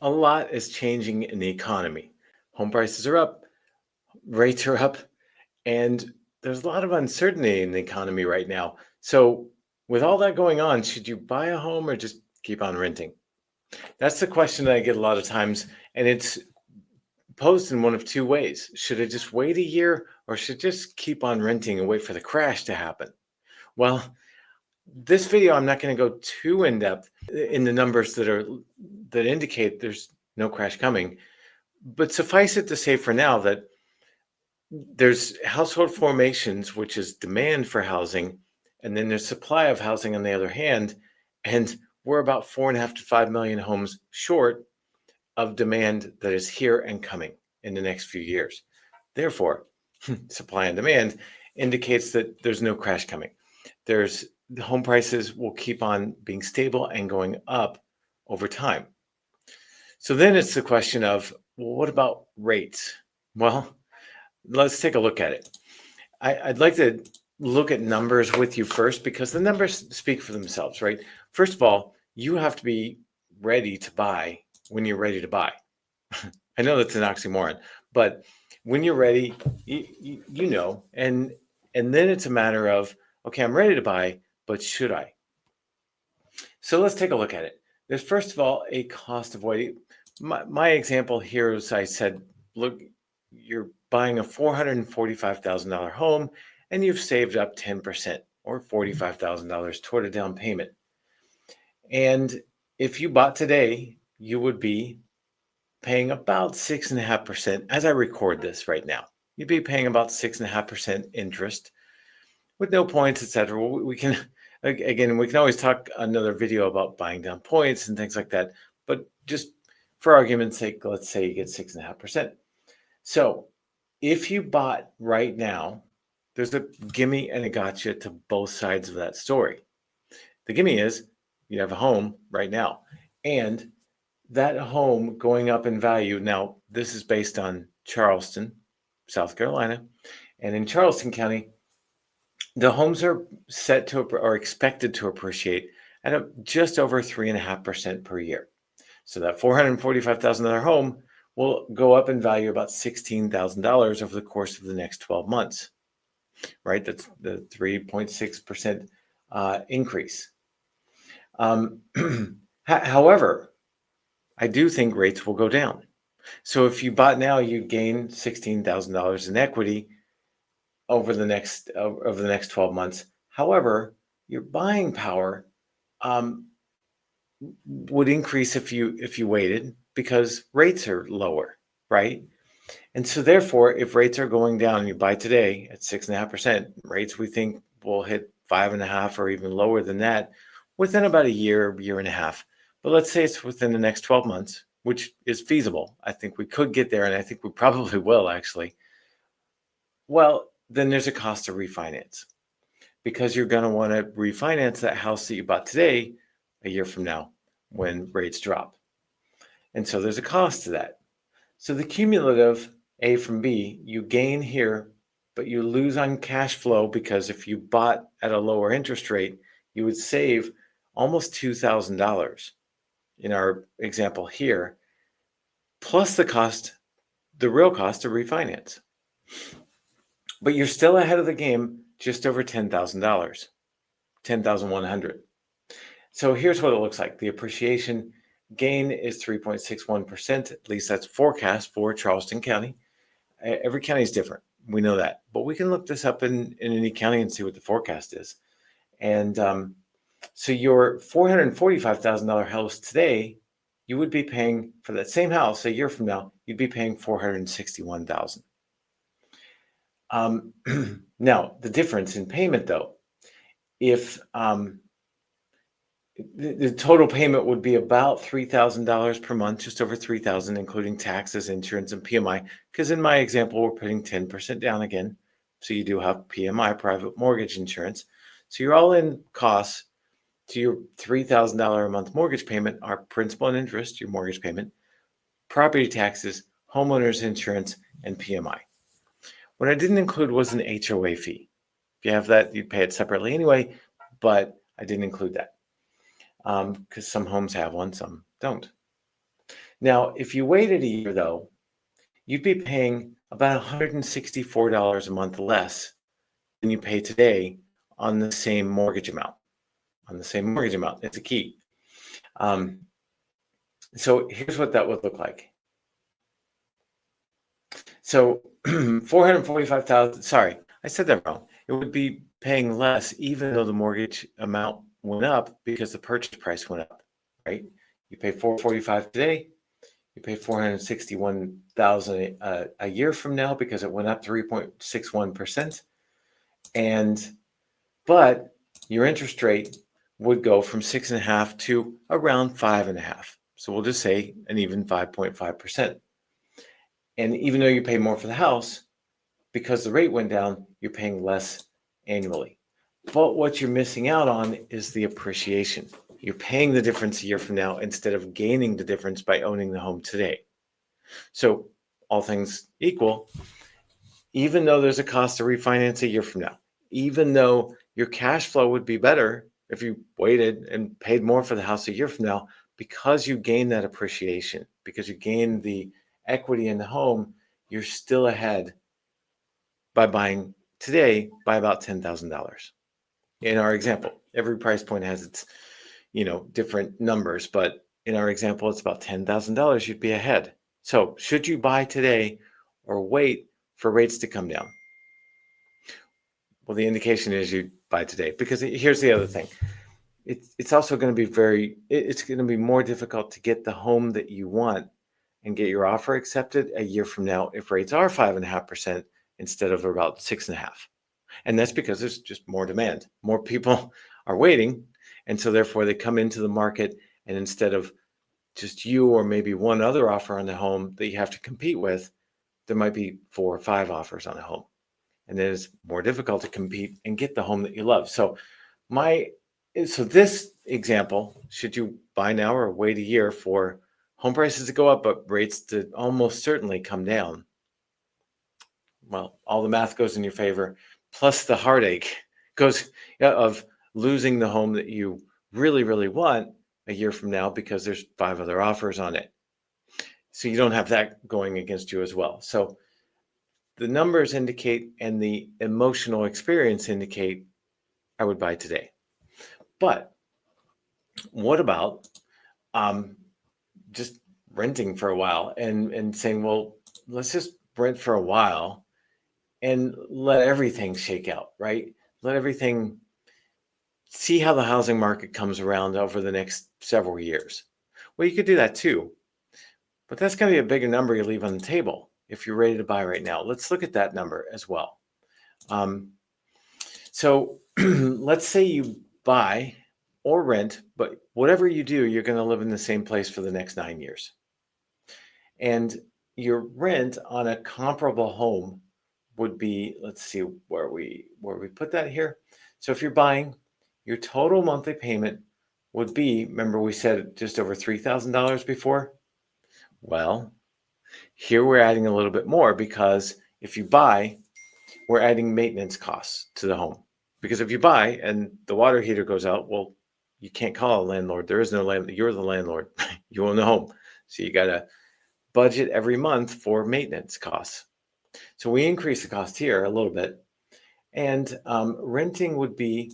A lot is changing in the economy. Home prices are up, rates are up, and there's a lot of uncertainty in the economy right now. So, with all that going on, should you buy a home or just keep on renting? That's the question that I get a lot of times, and it's posed in one of two ways. Should I just wait a year or should I just keep on renting and wait for the crash to happen? Well, this video, I'm not going to go too in depth in the numbers that indicate there's no crash coming, but suffice it to say for now that there's household formations, which is demand for housing, and then there's supply of housing on the other hand, and we're about 4.5 to 5 million homes short of demand that is here and coming in the next few years. Therefore, supply and demand indicates that there's no crash coming. The home prices will keep on being stable and going up over time. So then it's the question of, well, what about rates? Well, let's take a look at it. I'd like to look at numbers with you first because the numbers speak for themselves, right? First of all, you have to be ready to buy when you're ready to buy. I know that's an oxymoron, but when you're ready, you know, and then it's a matter of, okay, I'm ready to buy, but should I? So let's take a look at it. There's first of all a cost of waiting. My example here is I said, look, you're buying a $445,000 home and you've saved up 10% or $45,000 toward a down payment. And if you bought today, you would be paying about 6.5% as I record this right now. You'd be paying about 6.5% interest with no points, etc. We can, again, we can always talk another video about buying down points and things like that. But just for argument's sake, let's say you get 6.5%. So if you bought right now, there's a gimme and a gotcha to both sides of that story. The gimme is you have a home right now, and that home going up in value. Now, this is based on Charleston, South Carolina, and in Charleston County, the homes are expected to appreciate at just over 3.5% per year. So that $445,000 home will go up in value about $16,000 over the course of the next 12 months, right? That's the 3.6% increase. However, I do think rates will go down. So if you bought now, you gain $16,000 in equity over the next 12 months. However, your buying power would increase if you waited because rates are lower, right? And so therefore, if rates are going down and you buy today at 6.5%, rates we think will hit 5.5 or even lower than that within about a year and a half. But let's say it's within the next 12 months, which is feasible. I think we could get there, and I think we probably will actually. Well, then there's a cost to refinance because you're going to want to refinance that house that you bought today a year from now when rates drop. And so there's a cost to that. So the cumulative A from B, you gain here, but you lose on cash flow because if you bought at a lower interest rate, you would save almost $2,000 in our example here, plus the real cost to refinance. But you're still ahead of the game, just over $10,000, $10,100. So here's what it looks like. The appreciation gain is 3.61%. At least that's forecast for Charleston County. Every county is different. We know that. But we can look this up in any county and see what the forecast is. And so your $445,000 house today, you would be paying for that same house a year from now, you'd be paying $461,000. Now, the difference in payment, though, if the total payment would be about $3,000 per month, just over $3,000, including taxes, insurance, and PMI. Because in my example, we're putting 10% down again. So you do have PMI, private mortgage insurance. So your all-in costs to your $3,000 a month mortgage payment are principal and interest, your mortgage payment, property taxes, homeowners insurance, and PMI. What I didn't include was an HOA fee. If you have that, you'd pay it separately anyway, but I didn't include that because some homes have one, some don't. Now, if you waited a year, though, you'd be paying about $164 a month less than you pay today on the same mortgage amount. On the same mortgage amount, it's a key. So here's what that would look like. So 445,000, sorry, I said that wrong. It would be paying less even though the mortgage amount went up because the purchase price went up, right? You pay 445 today, you pay 461,000 a year from now because it went up 3.61%. But your interest rate would go from 6.5 to around 5.5. So we'll just say an even 5.5%. And even though you pay more for the house, because the rate went down, you're paying less annually. But what you're missing out on is the appreciation. You're paying the difference a year from now instead of gaining the difference by owning the home today. So all things equal, even though there's a cost to refinance a year from now, even though your cash flow would be better if you waited and paid more for the house a year from now, because you gain that appreciation, because you gain the equity in the home, you're still ahead by buying today by about $10,000. In our example, every price point has its, different numbers, but in our example, it's about $10,000 you'd be ahead. So should you buy today or wait for rates to come down? Well, the indication is you buy today, because here's the other thing. It's also going to be it's going to be more difficult to get the home that you want and get your offer accepted a year from now if rates are 5.5% instead of about 6.5%. And that's because there's just more demand. More people are waiting. And so therefore they come into the market, and instead of just you or maybe one other offer on the home that you have to compete with, there might be 4 or 5 offers on a home. And then it's more difficult to compete and get the home that you love. So this example, should you buy now or wait a year for home prices to go up, but rates to almost certainly come down? Well, all the math goes in your favor, plus the heartache goes of losing the home that you really, really want a year from now because there's 5 other offers on it. So you don't have that going against you as well. So the numbers indicate and the emotional experience indicate I would buy today. But what about just renting for a while and saying, well, let's just rent for a while and let everything shake out, right? Let everything, see how the housing market comes around over the next several years. Well, you could do that too, but that's going to be a bigger number you leave on the table if you're ready to buy right now. Let's look at that number as well. So let's say you buy or rent, but whatever you do, you're going to live in the same place for the next 9 years. And your rent on a comparable home would be, let's see where we put that here. So if you're buying, your total monthly payment would be, remember we said just over $3,000 before? Well, here we're adding a little bit more, because if you buy, we're adding maintenance costs to the home. Because if you buy and the water heater goes out, well, you can't call a landlord. There is no landlord. You're the landlord. You own the home. So you got to budget every month for maintenance costs. So we increase the cost here a little bit. And renting would be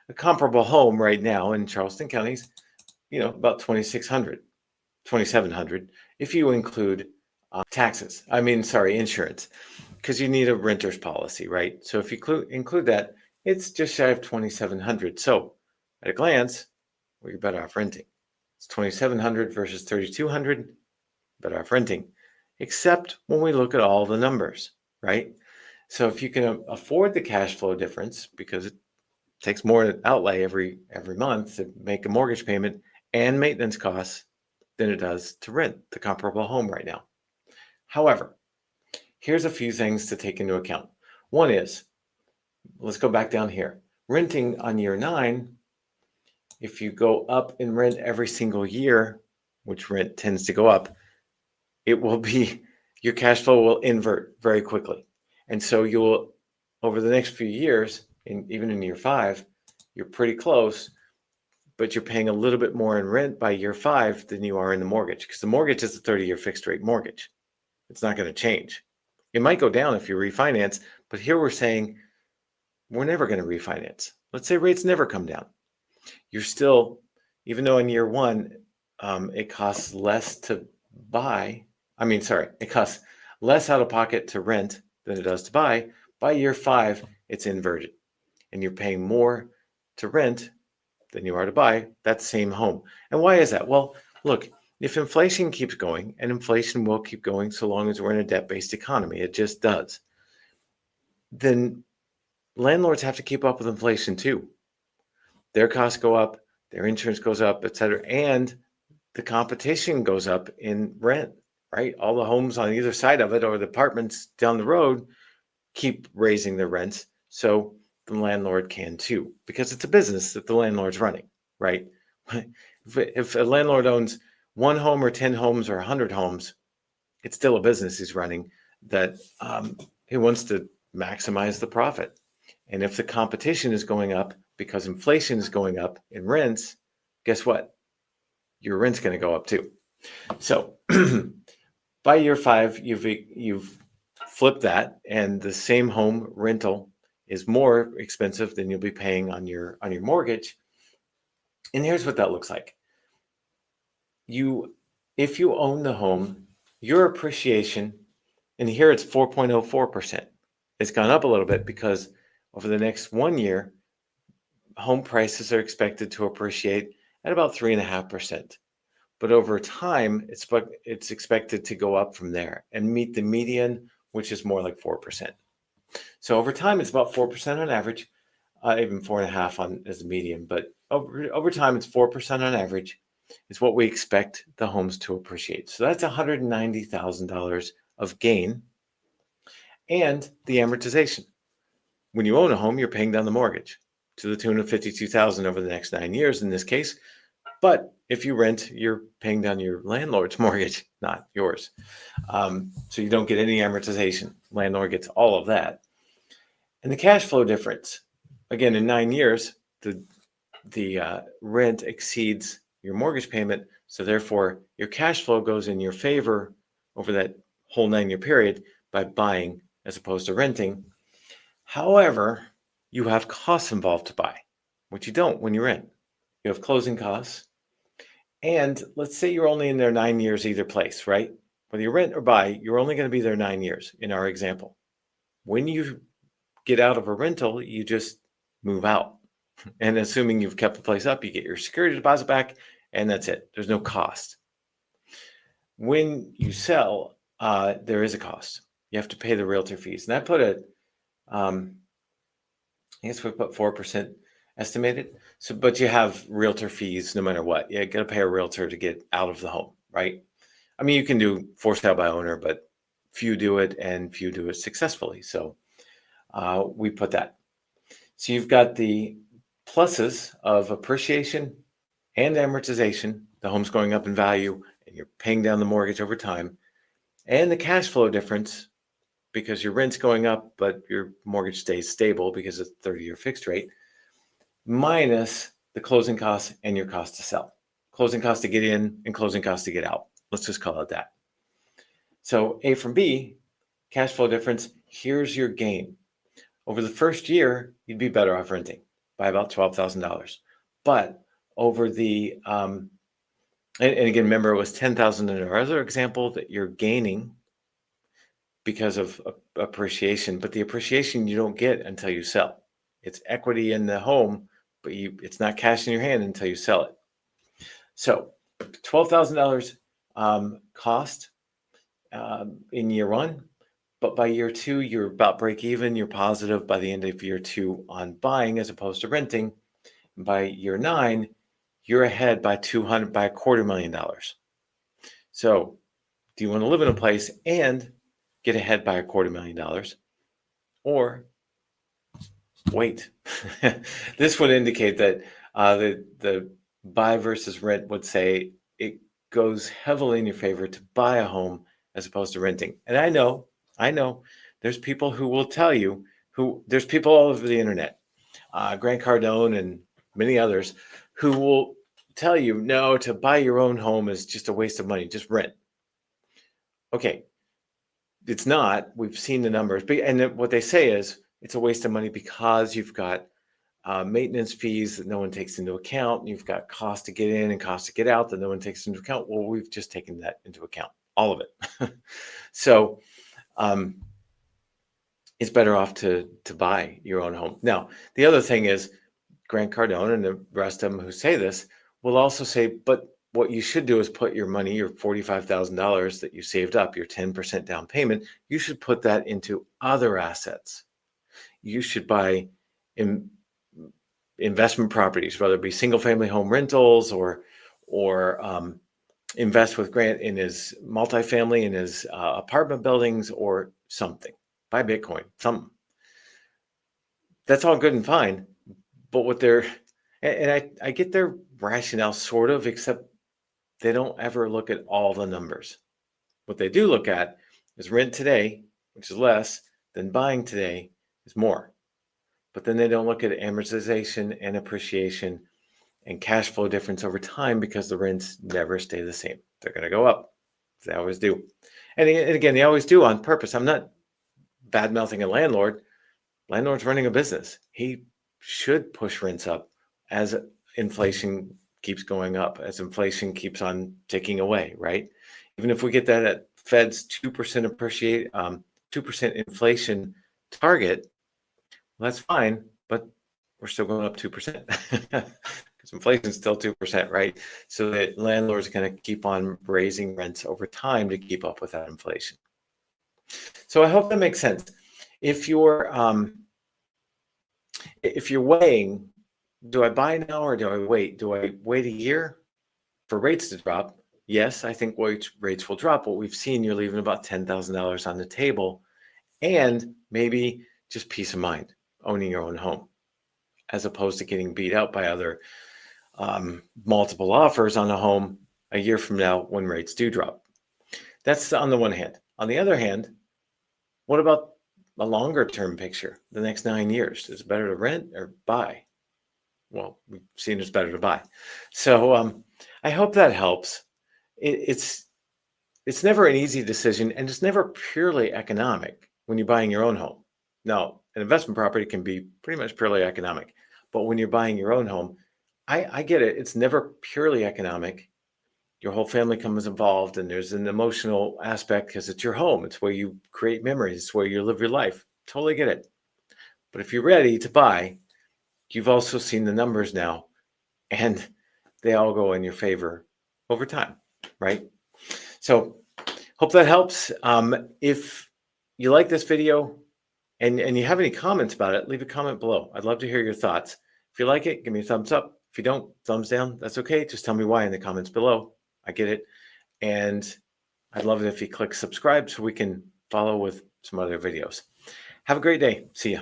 a comparable home right now in Charleston counties, about $2,700 if you include insurance, because you need a renter's policy, right? So if you include that, it's just shy of $2,700. So at a glance, well, you're better off renting. It's $2,700 versus $3,200, better off renting, except when we look at all the numbers, right? So if you can afford the cash flow difference, because it takes more outlay every month to make a mortgage payment and maintenance costs than it does to rent the comparable home right now. However, here's a few things to take into account. One is, let's go back down here. Renting on year 9, if you go up in rent every single year, which rent tends to go up, your cash flow will invert very quickly. And so you'll, over the next few years, even in year 5, you're pretty close, but you're paying a little bit more in rent by year 5 than you are in the mortgage, because the mortgage is a 30-year fixed rate mortgage. It's not going to change. It might go down if you refinance, but here we're saying we're never going to refinance. Let's say rates never come down. You're still, even though in year 1, it costs less to buy. It costs less out of pocket to rent than it does to buy. By year 5, it's inverted, and you're paying more to rent than you are to buy that same home. And why is that? Well, look, if inflation keeps going, and inflation will keep going so long as we're in a debt-based economy, it just does, then landlords have to keep up with inflation too. Their costs go up, their insurance goes up, et cetera, and the competition goes up in rent, right? All the homes on either side of it or the apartments down the road keep raising their rents. So the landlord can too, because it's a business that the landlord's running, right? If a landlord owns 1 home or 10 homes or 100 homes, it's still a business he's running that he wants to maximize the profit. And if the competition is going up because inflation is going up in rents, guess what? Your rent's going to go up too. So by year 5, you've flipped that, and the same home rental is more expensive than you'll be paying on your mortgage. And here's what that looks like. If you own the home, your appreciation, and here it's 4.04%. It's gone up a little bit because over the next 1 year, home prices are expected to appreciate at about 3.5%. But over time, it's expected to go up from there and meet the median, which is more like 4%. So over time, it's about 4% on average, even 4.5% as the median. But over time, it's 4% on average. Is what we expect the homes to appreciate. So that's $190,000 of gain, and the amortization. When you own a home, you're paying down the mortgage to the tune of $52,000 over the next 9 years in this case. But if you rent, you're paying down your landlord's mortgage, not yours. So you don't get any amortization. Landlord gets all of that. And the cash flow difference, again, in 9 years, the rent exceeds your mortgage payment. So therefore, your cash flow goes in your favor over that whole 9-year period by buying as opposed to renting. However, you have costs involved to buy, which you don't when you rent. You have closing costs. And let's say you're only in there 9 years either place, right? Whether you rent or buy, you're only going to be there 9 years in our example. When you get out of a rental, you just move out. And assuming you've kept the place up, you get your security deposit back, and that's it. There's no cost. When you sell, there is a cost. You have to pay the realtor fees. And I put I guess we put 4% estimated. So, but you have realtor fees no matter what. You got to pay a realtor to get out of the home, right? I mean, you can do for sale by owner, but few do it and few do it successfully. So we put that. So you've got the pluses of appreciation and amortization. The home's going up in value and you're paying down the mortgage over time, and the cash flow difference because your rent's going up, but your mortgage stays stable because it's a 30-year fixed rate, minus the closing costs and your cost to sell. Closing costs to get in and closing costs to get out. Let's just call it that. So A from B, cash flow difference, here's your gain. Over the first year, you'd be better off renting by about $12,000. But over the, and again, remember it was $10,000 in our other example that you're gaining because of appreciation, but the appreciation you don't get until you sell. It's equity in the home, but it's not cash in your hand until you sell it. So $12,000 cost in year 1, but by year 2, you're about break even. You're positive by the end of year 2 on buying as opposed to renting. And by year 9, you're ahead by $250,000. So do you want to live in a place and get ahead by $250,000, or wait? This would indicate that the buy versus rent would say it goes heavily in your favor to buy a home as opposed to renting. And I know there's people who will tell you there's people all over the internet, Grant Cardone and many others who will tell you, no, to buy your own home is just a waste of money, just rent. Okay, it's not. We've seen the numbers, and what they say is it's a waste of money because you've got maintenance fees that no one takes into account. You've got cost to get in and cost to get out that no one takes into account. Well, we've just taken that into account, all of it. So it's better off to buy your own home. Now, the other thing is Grant Cardone and the rest of them who say this will also say, but what you should do is put your money, your $45,000 that you saved up, your 10% down payment, you should put that into other assets. You should buy investment properties, whether it be single-family home rentals or invest with Grant in his multifamily, in his apartment buildings or something. Buy Bitcoin, something. That's all good and fine. But what they're, and I get their rationale sort of, except they don't ever look at all the numbers. What they do look at is rent today, which is less, than buying today is more. But then they don't look at amortization and appreciation and cash flow difference over time because the rents never stay the same. They're going to go up. They always do. And again, they always do on purpose. I'm not bad-mouthing a landlord. Landlord's running a business. He should push rents up as inflation keeps going up, as inflation keeps on ticking away, right? Even if we get that at Fed's 2% 2% inflation target, well, that's fine, but we're still going up 2% because inflation is still 2%, right? So the landlord's going to keep on raising rents over time to keep up with that inflation. So I hope that makes sense. If you're weighing, do I buy now or do I wait? Do I wait a year for rates to drop? Yes, I think rates will drop. What we've seen, you're leaving about $10,000 on the table, and maybe just peace of mind owning your own home, as opposed to getting beat out by other multiple offers on a home a year from now when rates do drop. That's on the one hand. On the other hand, what about a longer term picture, the next 9 years? Is it better to rent or buy? Well, we've seen it's better to buy. So I hope that helps. It's never an easy decision, and it's never purely economic when you're buying your own home. Now, an investment property can be pretty much purely economic, but when you're buying your own home, I get it. It's never purely economic. Your whole family comes involved, and there's an emotional aspect because it's your home. It's where you create memories. It's where you live your life. Totally get it. But if you're ready to buy, you've also seen the numbers now, and they all go in your favor over time, right? So hope that helps. If you like this video and you have any comments about it, leave a comment below. I'd love to hear your thoughts. If you like it, give me a thumbs up. If you don't, thumbs down. That's okay. Just tell me why in the comments below. I get it. And I'd love it if you click subscribe so we can follow with some other videos. Have a great day. See ya.